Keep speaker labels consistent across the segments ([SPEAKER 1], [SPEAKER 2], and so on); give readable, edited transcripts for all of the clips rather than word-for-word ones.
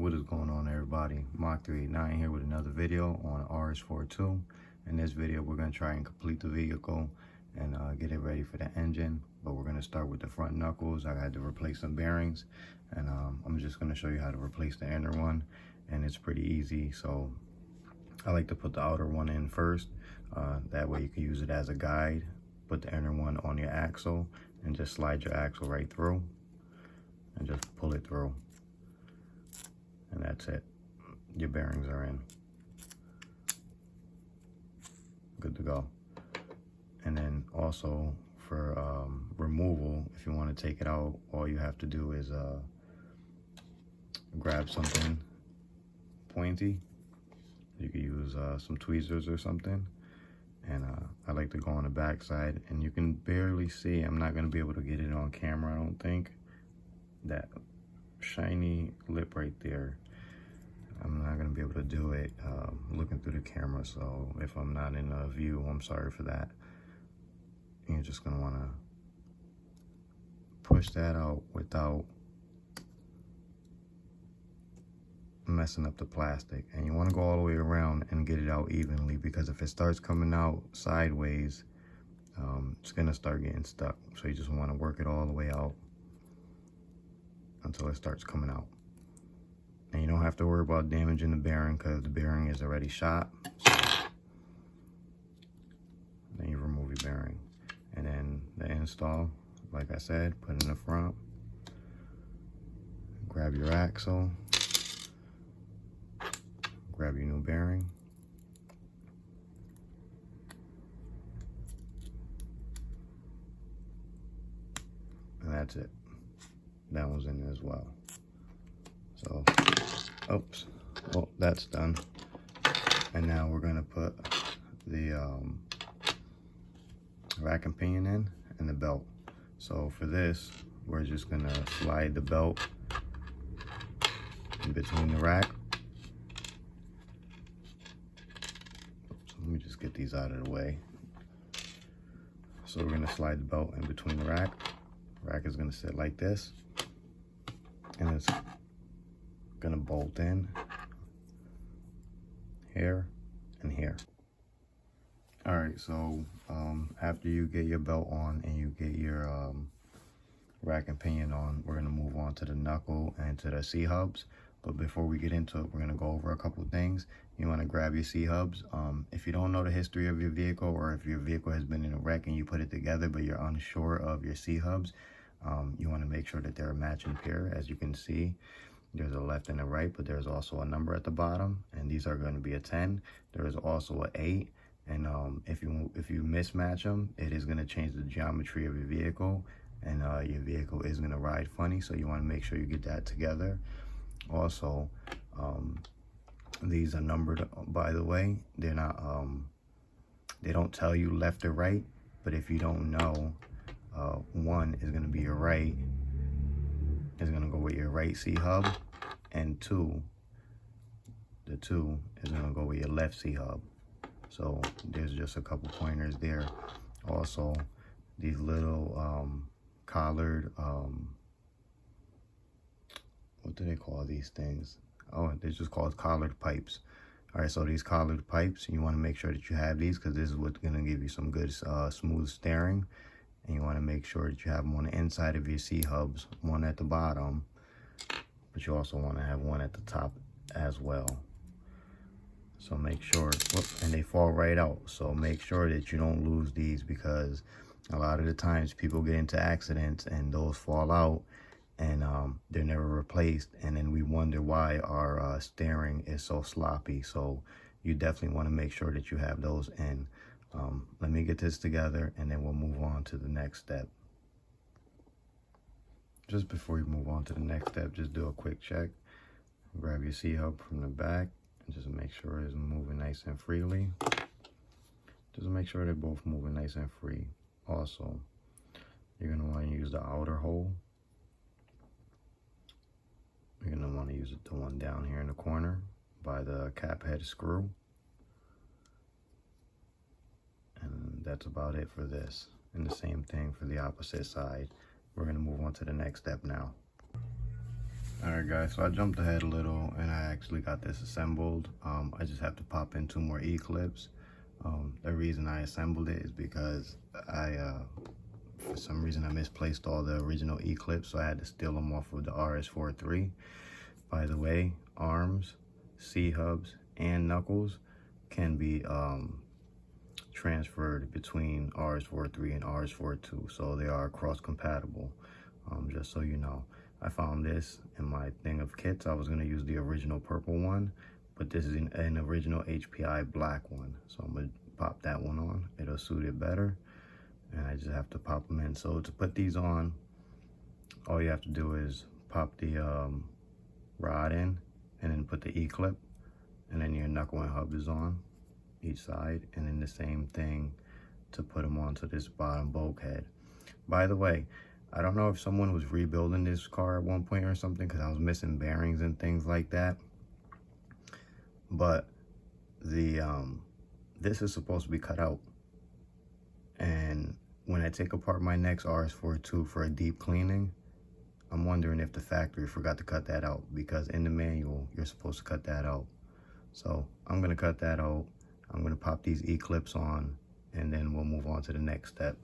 [SPEAKER 1] What is going on, everybody? Mach 389 here with another video on RS4 2. In this video we're going to try and complete the vehicle and get it ready for the engine, but we're going to start with the front knuckles. I had to replace some bearings, and I'm just going to show you how to replace the inner one, and it's pretty easy. So I like to put the outer one in first, that way you can use it as a guide. Put the inner one on your axle and just slide your axle right through and just pull it through. And that's it. Your bearings are in. Good to go. And then also for removal, if you want to take it out, all you have to do is grab something pointy. You could use some tweezers or something. And I like to go on the back side, and you can barely see. I'm not going to be able to get it on camera, I don't think. That shiny lip right there, I'm not going to be able to do it looking through the camera, so if I'm not in a view, I'm sorry for that. You're just going to want to push that out without messing up the plastic, and you want to go all the way around and get it out evenly, because if it starts coming out sideways, it's going to start getting stuck. So you just want to work it all the way out until it starts coming out. And you don't have to worry about damaging the bearing, because the bearing is already shot. So then you remove your bearing, and then the install, like I said, put in the front, grab your axle, grab your new bearing, and that's it. That one's in there as well. So, oops, well, that's done. And now we're gonna put the rack and pinion in and the belt. So for this, we're just gonna slide the belt in between the rack. Let me just get these out of the way. So we're gonna slide the belt in between the rack. The rack is gonna sit like this, and it's gonna bolt in here and here. All right, so after you get your belt on and you get your rack and pinion on, we're gonna move on to the knuckle and to the C-hubs. But before we get into it, we're gonna go over a couple of things. You wanna grab your C-hubs. If you don't know the history of your vehicle, or if your vehicle has been in a wreck and you put it together but you're unsure of your C-hubs, you wanna make sure that they're a matching pair. As you can see, there's a left and a right, but there's also a number at the bottom, and these are gonna be a 10. There is also an 8, and if you mismatch them, it is gonna change the geometry of your vehicle, and your vehicle is gonna ride funny, so you wanna make sure you get that together. Also, these are numbered, by the way. They're not, they don't tell you left or right, but if you don't know, 1 is gonna be your right, is gonna go with your right C-hub, and 2, the 2 is gonna go with your left C-hub. So there's just a couple pointers there. Also, these little collared, what do they call these things? Oh, they're just called collared pipes. All right, so these collared pipes, you want to make sure that you have these, because this is what's going to give you some good smooth steering. And you want to make sure that you have them on the inside of your C-hubs, one at the bottom, but you also want to have one at the top as well. So make sure, whoops, and they fall right out. So make sure that you don't lose these, because a lot of the times people get into accidents and those fall out, and they're never replaced, and then we wonder why our steering is so sloppy. So you definitely want to make sure that you have those in. Let me get this together, and then we'll move on to the next step. Just before you move on to the next step, just do a quick check. Grab your C-hub from the back and just make sure it's moving nice and freely. Just make sure they're both moving nice and free. Also, you're going to want to use the outer hole. You're going to want to use the one down here in the corner by the cap head screw. And that's about it for this. And the same thing for the opposite side. We're going to move on to the next step now. Alright guys, so I jumped ahead a little and I actually got this assembled. I just have to pop in 2 more E-clips. The reason I assembled it is because for some reason I misplaced all the original E-clips, so I had to steal them off of the RS4 III. By the way, arms, C-hubs, and knuckles can be transferred between RS4 III and RS4 II, so they are cross compatible, just so you know. I found this in my thing of kits. I was going to use the original purple one, but this is an original HPI black one, so I'm going to pop that one on. It'll suit it better, and I just have to pop them in. So to put these on, all you have to do is pop the rod in and then put the E-clip, and then your knuckle and hub is on each side, and then the same thing to put them onto this bottom bulkhead. By the way, I don't know if someone was rebuilding this car at one point or something, because I was missing bearings and things like that, but the this is supposed to be cut out, and when I take apart my next RS4 II for a deep cleaning, I'm wondering if the factory forgot to cut that out, because in the manual you're supposed to cut that out. So I'm gonna cut that out. I'm gonna pop these E-clips on, and then we'll move on to the next step.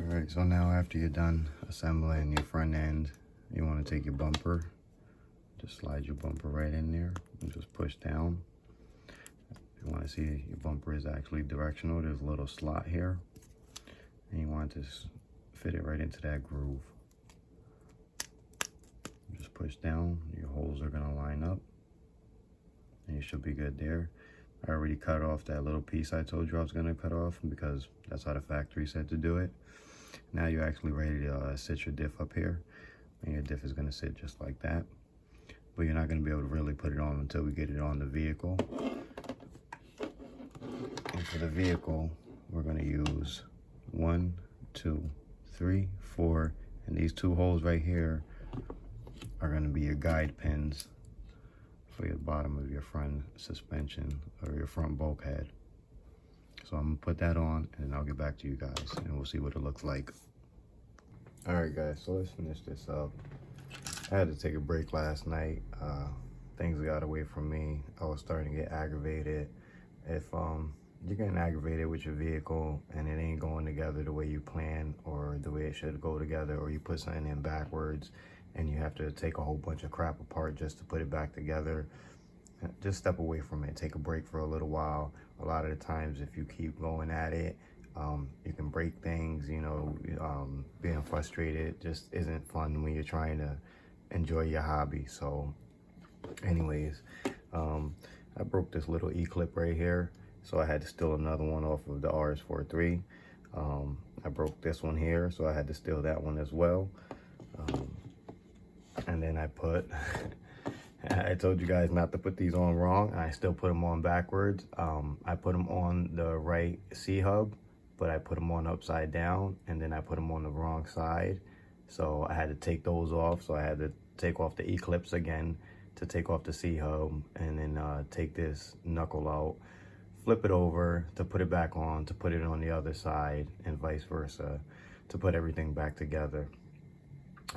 [SPEAKER 1] Alright, so now after you're done assembling your front end, you want to take your bumper, just slide your bumper right in there and just push down. If you want to see your bumper is actually directional, there's a little slot here, and you want to just fit it right into that groove. Just push down, your holes are going to line up, and you should be good there. I already cut off that little piece I told you I was going to cut off, because that's how the factory said to do it. Now you're actually ready to sit your diff up here, and your diff is going to sit just like that. But you're not going to be able to really put it on until we get it on the vehicle. And for the vehicle, we're going to use 1, 2, 3, 4, and these 2 holes right here are going to be your guide pins for your bottom of your front suspension or your front bulkhead. So I'm gonna put that on, and then I'll get back to you guys and we'll see what it looks like. Alright guys, so let's finish this up. I had to take a break last night. Things got away from me. I was starting to get aggravated. If you're getting aggravated with your vehicle and it ain't going together the way you plan or the way it should go together, or you put something in backwards and you have to take a whole bunch of crap apart just to put it back together, just step away from it. Take a break for a little while. A lot of the times, if you keep going at it, you can break things. You know, being frustrated just isn't fun when you're trying to enjoy your hobby. So anyways, I broke this little E-clip right here, so I had to steal another one off of the RS4 III. I broke this one here, so I had to steal that one as well. And then I put I told you guys not to put these on wrong, and I still put them on backwards. I put them on the right C-hub, but I put them on upside down, and then I put them on the wrong side. So I had to take those off. So I had to take off the E-clips again to take off the C-hub, and then take this knuckle out, flip it over to put it back on, to put it on the other side, and vice versa, to put everything back together.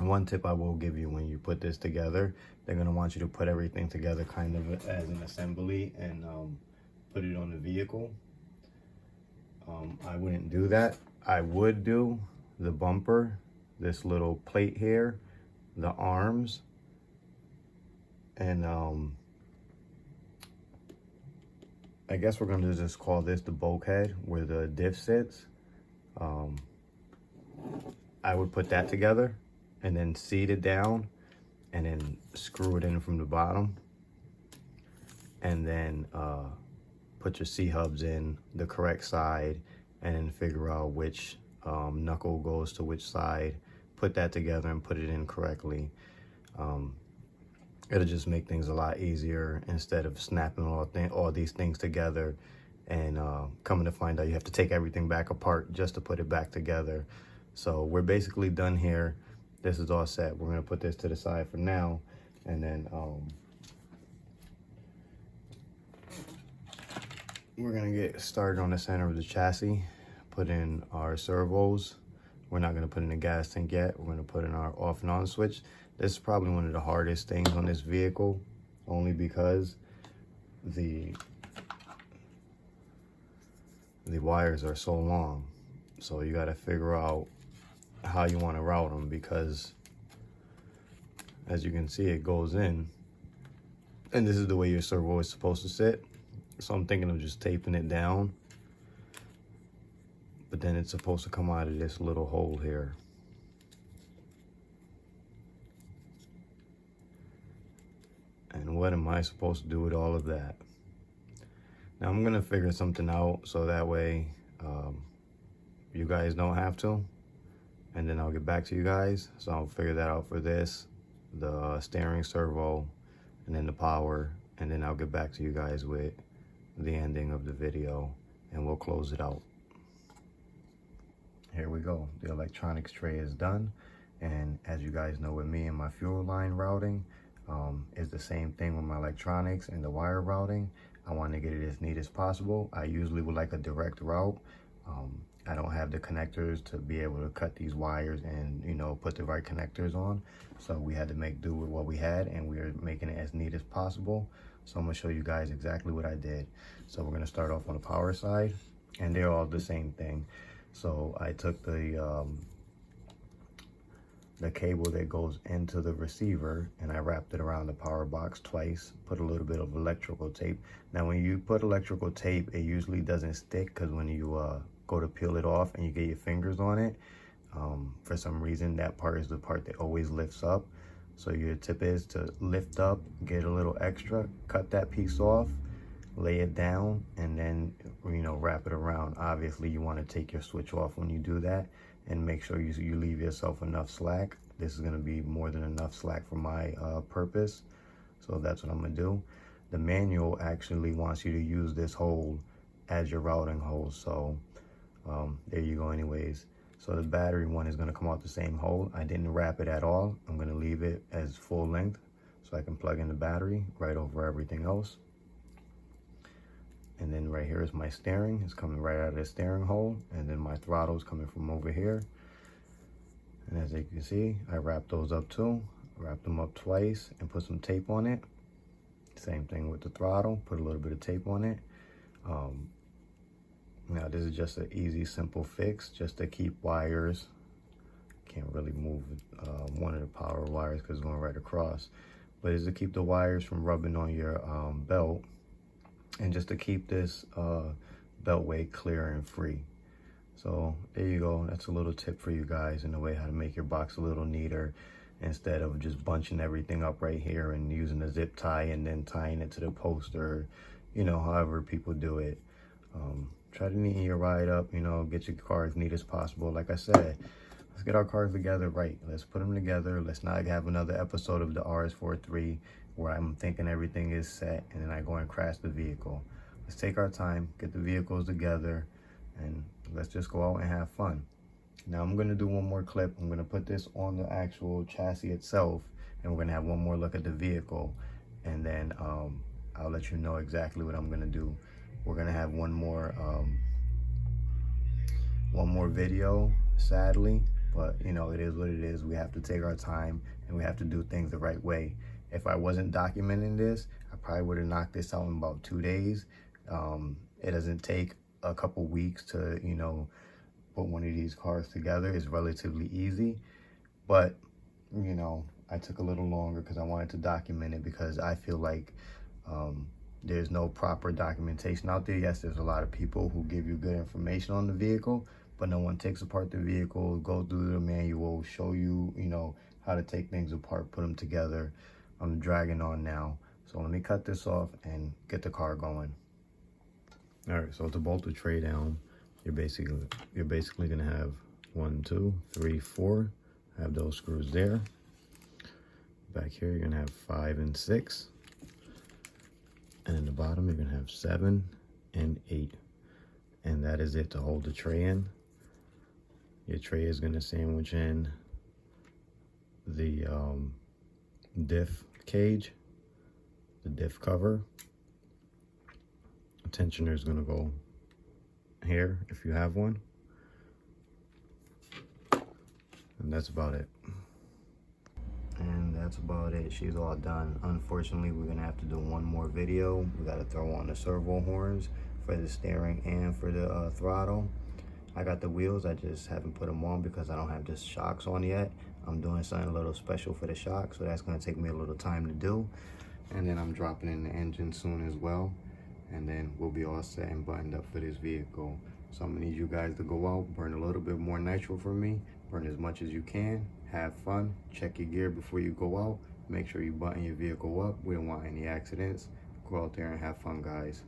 [SPEAKER 1] One tip I will give you: when you put this together, they're going to want you to put everything together kind of as an assembly and put it on the vehicle. I wouldn't do that. I would do the bumper, this little plate here, the arms, and I guess we're going to just call this the bulkhead where the diff sits. I would put that together and then seat it down and then screw it in from the bottom, and then put your C-hubs in the correct side, and then figure out which knuckle goes to which side, put that together and put it in correctly. It'll just make things a lot easier instead of snapping all these things together and coming to find out you have to take everything back apart just to put it back together. So we're basically done here. This is all set. We're going to put this to the side for now, and then we're going to get started on the center of the chassis, put in our servos, We're not gonna put in the gas tank yet. We're gonna put in our off and on switch. This is probably one of the hardest things on this vehicle, only because the wires are so long. So you gotta figure out how you wanna route them, because as you can see, it goes in, and this is the way your servo is supposed to sit. So I'm thinking of just taping it down, but then it's supposed to come out of this little hole here. And what am I supposed to do with all of that? Now I'm gonna figure something out so that way you guys don't have to, and then I'll get back to you guys. So I'll figure that out for this, the steering servo, and then the power, and then I'll get back to you guys with the ending of the video, and we'll close it out. Here we go. The electronics tray is done, and as you guys know, with me and my fuel line routing, it's the same thing with my electronics and the wire routing. I want to get it as neat as possible. I usually would like a direct route. I don't have the connectors to be able to cut these wires and, you know, put the right connectors on. So we had to make do with what we had, and we are making it as neat as possible. So I'm gonna show you guys exactly what I did. So we're gonna start off on the power side, and they're all the same thing. So I took the cable that goes into the receiver, and I wrapped it around the power box twice, put a little bit of electrical tape. Now when you put electrical tape, it usually doesn't stick, because when you go to peel it off and you get your fingers on it, for some reason that part is the part that always lifts up. So your tip is to lift up, get a little extra, cut that piece off, lay it down, and then, you know, wrap it around. Obviously you want to take your switch off when you do that, and make sure you leave yourself enough slack. This is going to be more than enough slack for my purpose, so that's what I'm going to do. The manual actually wants you to use this hole as your routing hole, so there you go anyways. So the battery one is going to come out the same hole. I didn't wrap it at all. I'm going to leave it as full length so I can plug in the battery right over everything else. And then right here is my steering. It's coming right out of the steering hole, and then my throttle is coming from over here. And as you can see, I wrapped those up too. Wrapped them up twice and put some tape on it. Same thing with the throttle, put a little bit of tape on it. Now this is just an easy, simple fix, just to keep wires. Can't really move one of the power wires because it's going right across, but it's to keep the wires from rubbing on your belt, and just to keep this beltway clear and free. So there you go. That's a little tip for you guys in the way how to make your box a little neater, instead of just bunching everything up right here and using a zip tie and then tying it to the post, or, you know, however people do it. Try to neaten your ride up, you know, get your car as neat as possible. Like I said, let's get our cars together right. Let's put them together. Let's not have another episode of the RS43 where I'm thinking everything is set and then I go and crash the vehicle. Let's take our time, get the vehicles together, and let's just go out and have fun. Now I'm going to do one more clip. I'm going to put this on the actual chassis itself, and we're going to have one more look at the vehicle, and then I'll let you know exactly what I'm going to do. We're going to have one more video, sadly, but you know, it is what it is. We have to take our time, and we have to do things the right way. If I wasn't documenting this, I probably would have knocked this out in about 2 days. It doesn't take a couple weeks to, you know, put one of these cars together. It's relatively easy, but you know, I took a little longer because I wanted to document it, because I feel like there's no proper documentation out there. Yes, there's a lot of people who give you good information on the vehicle, but no one takes apart the vehicle, go through the manual, show you, you know, how to take things apart, put them together. I'm dragging on now, so let me cut this off and get the car going. All right, so to bolt the tray down, you're basically gonna have 1, 2, 3, 4. Have those screws there. Back here, you're gonna have 5 and 6. And in the bottom, you're gonna have 7 and 8. And that is it to hold the tray in. Your tray is gonna sandwich in the diff cage, the diff cover. The tensioner is gonna go here if you have one. And that's about it. And that's about it. She's all done. Unfortunately, we're gonna have to do one more video. We gotta throw on the servo horns for the steering and for the throttle. I got the wheels, I just haven't put them on because I don't have the shocks on yet. I'm doing something a little special for the shocks, so that's gonna take me a little time to do. And then I'm dropping in the engine soon as well. And then we'll be all set and buttoned up for this vehicle. So I'm gonna need you guys to go out, burn a little bit more nitro for me, burn as much as you can, have fun, check your gear before you go out, make sure you button your vehicle up. We don't want any accidents. Go out there and have fun, guys.